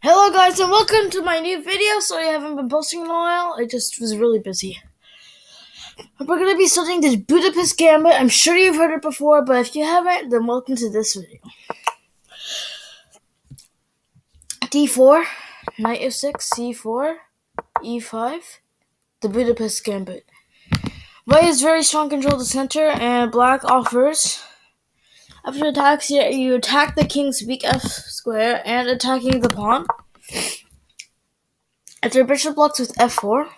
Hello guys and welcome to my new video. Sorry I haven't been posting in a while. I just was really busy. We're going to be studying this Budapest Gambit. I'm sure you've heard it before, but if you haven't, then welcome to this video. D4, Knight F6, C4, E5, the Budapest Gambit. White has very strong control of the center, and black offers. After attacks, you attack the king's weak F square and attacking the pawn. After bishop blocks with F4,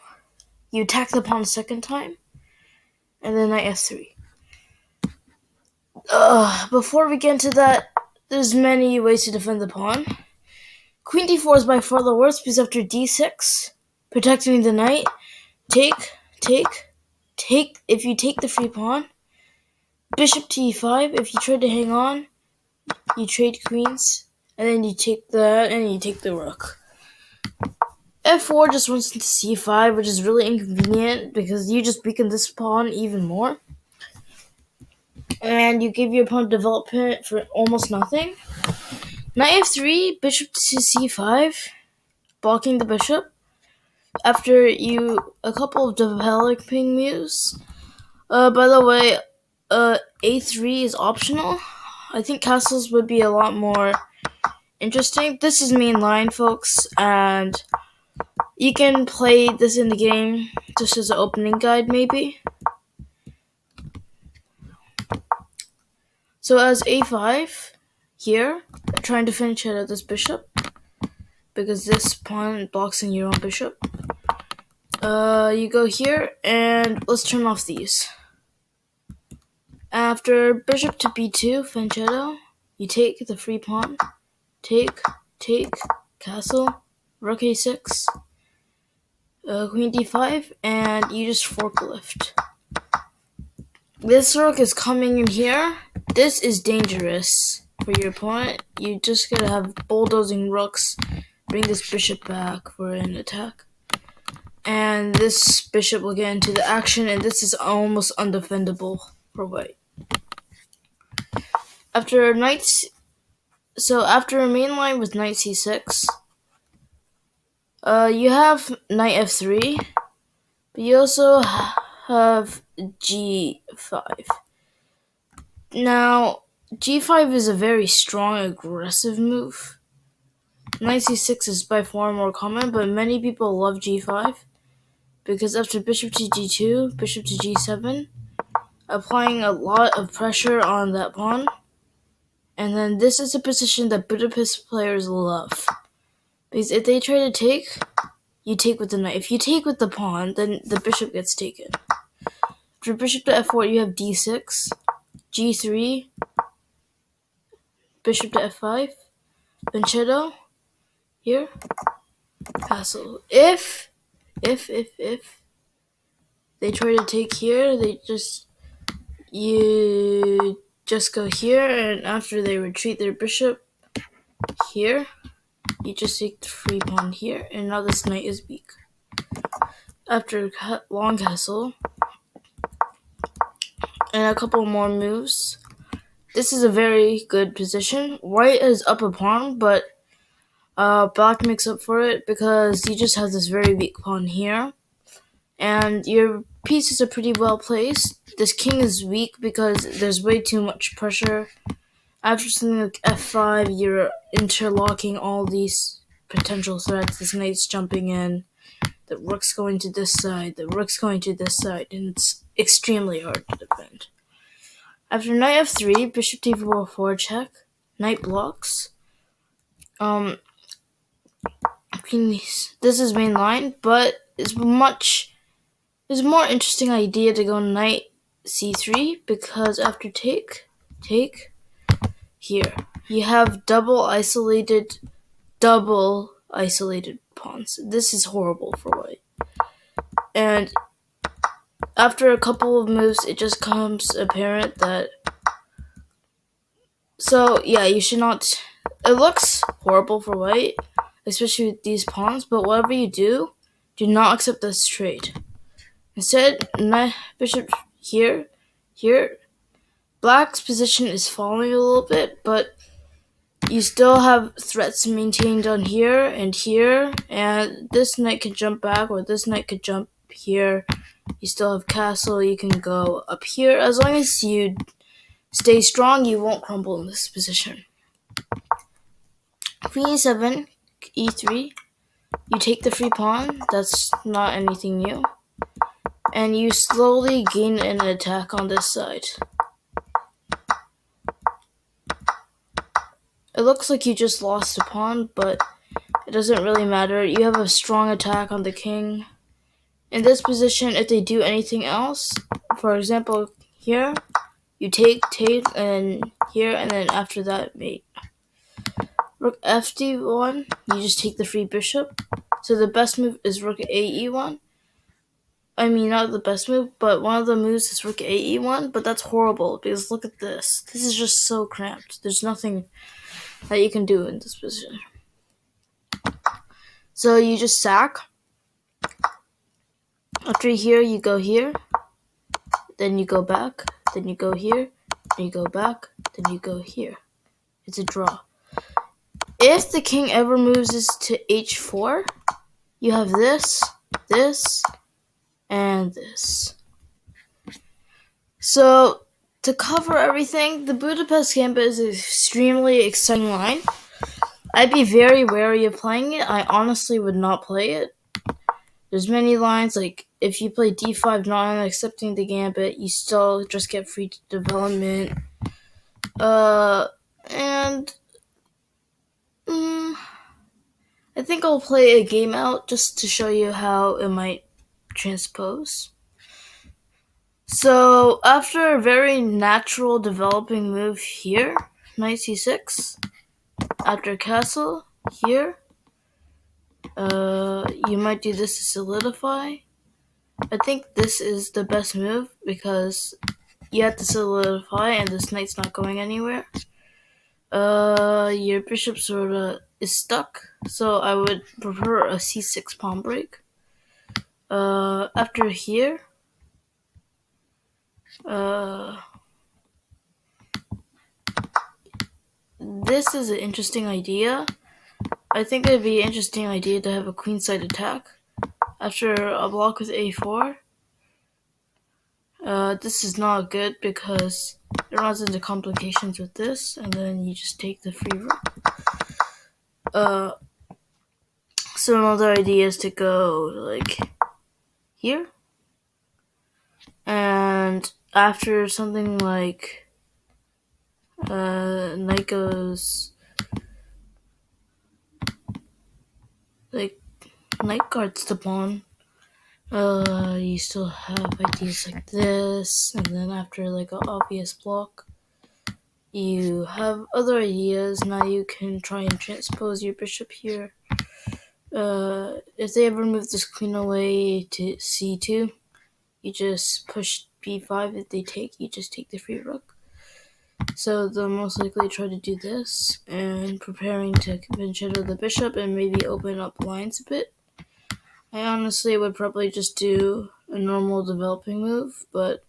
you attack the pawn a second time, and then Knight F3. Before we get into that, there's many ways to defend the pawn. Queen D4 is by far the worst because after D6, protecting the knight, take. If you take the free pawn, bishop to E5. If you try to hang on, you trade queens, and then you take that, and you take the rook. F4 just runs into C5, which is really inconvenient because you just weaken this pawn even more. And you give your opponent development for almost nothing. Knight F3, bishop to C5, blocking the bishop. After a couple of developing moves. By the way, A3 is optional. I think castles would be a lot more interesting. This is main line, folks, and you can play this in the game just as an opening guide, maybe. So as A5 here, trying to finish out this bishop because this pawn blocks in your own bishop. You go here and let's turn off these. After bishop to B2, fianchetto, you take the free pawn, take, castle, rook A6, queen D5, and you just forklift. This rook is coming in here. This is dangerous for your opponent. You just gotta have bulldozing rooks, bring this bishop back for an attack. And this bishop will get into the action, and this is almost undefendable for white. After main line with knight C6, you have knight F3, but you also have G5. Now, G5 is a very strong, aggressive move. Knight C6 is by far more common, but many people love G5 because after bishop to G2, bishop to G7, applying a lot of pressure on that pawn. And then this is a position that Budapest players love. Because if they try to take, you take with the knight. If you take with the pawn, then the bishop gets taken. For bishop to F4, you have D6, G3, bishop to F5, fianchetto, here, castle. If they try to take here, you just go here, and after they retreat their bishop here, you just take the free pawn here, and now this knight is weak. After long castle, and a couple more moves, this is a very good position. White is up a pawn, but black makes up for it because he just has this very weak pawn here. And your pieces are pretty well placed. This king is weak because there's way too much pressure. After something like F5, you're interlocking all these potential threats. This knight's jumping in, the rook's going to this side, the rook's going to this side, and it's extremely hard to defend. After knight F3, bishop D4 check, knight blocks. This is main line, but it's a more interesting idea to go knight C3 because after take, here you have double isolated pawns. This is horrible for white. And after a couple of moves, it just becomes apparent that. So yeah, you should not. It looks horrible for white, especially with these pawns. But whatever you do not accept this trade. Instead, bishop here. Black's position is falling a little bit, but You still have threats maintained on here, and this knight could jump back, or this knight could jump here. You still have castle, you can go up here. As long as you stay strong, you won't crumble in this position. Queen e7, e3. You take the free pawn, that's not anything new. And you slowly gain an attack on this side. It looks like you just lost a pawn, but it doesn't really matter. You have a strong attack on the king. In this position, if they do anything else, for example, here, you take, and here, and then after that, mate. Rook fd1, you just take the free bishop. So the best move is rook ae1. I mean, not the best move, but one of the moves is rook ae1, but that's horrible, because look at this. This is just so cramped. There's nothing that you can do in this position. So you just sack. After here, you go here. Then you go back. Then you go here. Then you go back. Then you go here. It's a draw. If the king ever moves this to h4, you have this, this, and this. So, to cover everything, the Budapest Gambit is an extremely exciting line. I'd be very wary of playing it. I honestly would not play it. There's many lines, like if you play d5 not accepting the gambit, you still just get free development. I think I'll play a game out just to show you how it might transpose. So after a very natural developing move here, knight c6, after castle here, you might do this to solidify. I think this is the best move because you have to solidify and this knight's not going anywhere. Your bishop sort of is stuck, so I would prefer a c6 pawn break. After here, this is an interesting idea. I think it'd be an interesting idea to have a queenside attack. After a block with a4, this is not good because it runs into complications with this, and then you just take the free rook. So another idea is to go like here, and after something like knight goes like knight guards the pawn. You still have ideas like this, and then after like an obvious block, you have other ideas. Now you can try and transpose your bishop here. If they ever move this queen away to c2, you just push b5. If they take, you just take the free rook. So they'll most likely try to do this, and preparing to conventional the bishop and maybe open up lines a bit. I honestly would probably just do a normal developing move, but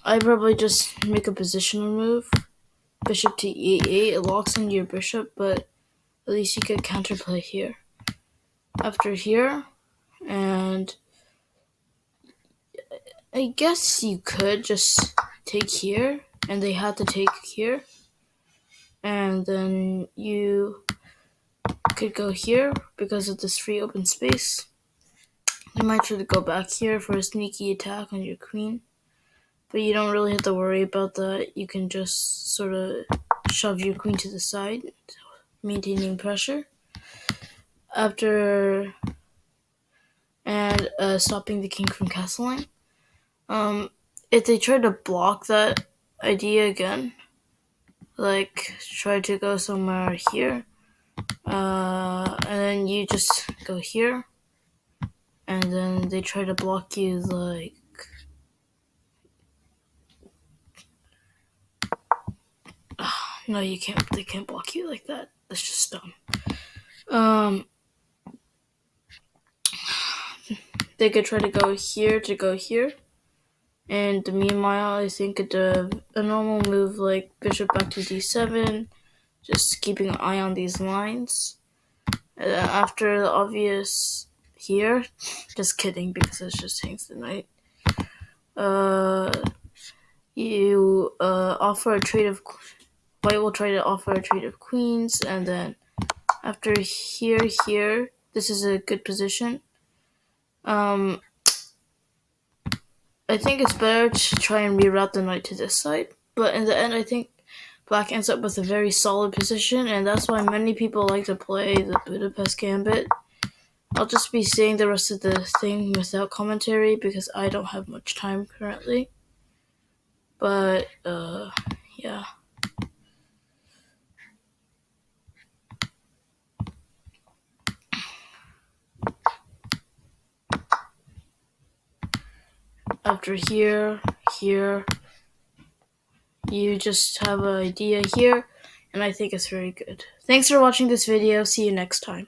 I'd probably just make a positional move. Bishop to e8, it locks into your bishop, but at least you get counterplay here. After here, and I guess you could just take here, and they had to take here, and then you could go here because of this free open space. You might try to go back here for a sneaky attack on your queen, but you don't really have to worry about that. You can just sort of shove your queen to the side, maintaining pressure. After and stopping the king from castling. If they try to block that idea again, like try to go somewhere here, and then you just go here, and then they try to block you like no, you can't. They can't block you like that. That's just dumb. They could try to go here, In the meanwhile, I think a normal move like bishop back to d7, just keeping an eye on these lines. After the obvious here, just kidding because it's just hangs the knight. You offer a trade of white will try to offer a trade of queens, and then after here, this is a good position. I think it's better to try and reroute the knight to this side, but in the end, I think black ends up with a very solid position, and that's why many people like to play the Budapest Gambit. I'll just be saying the rest of the thing without commentary because I don't have much time currently. But, yeah. After here, you just have an idea here, and I think it's very good. Thanks for watching this video. See you next time.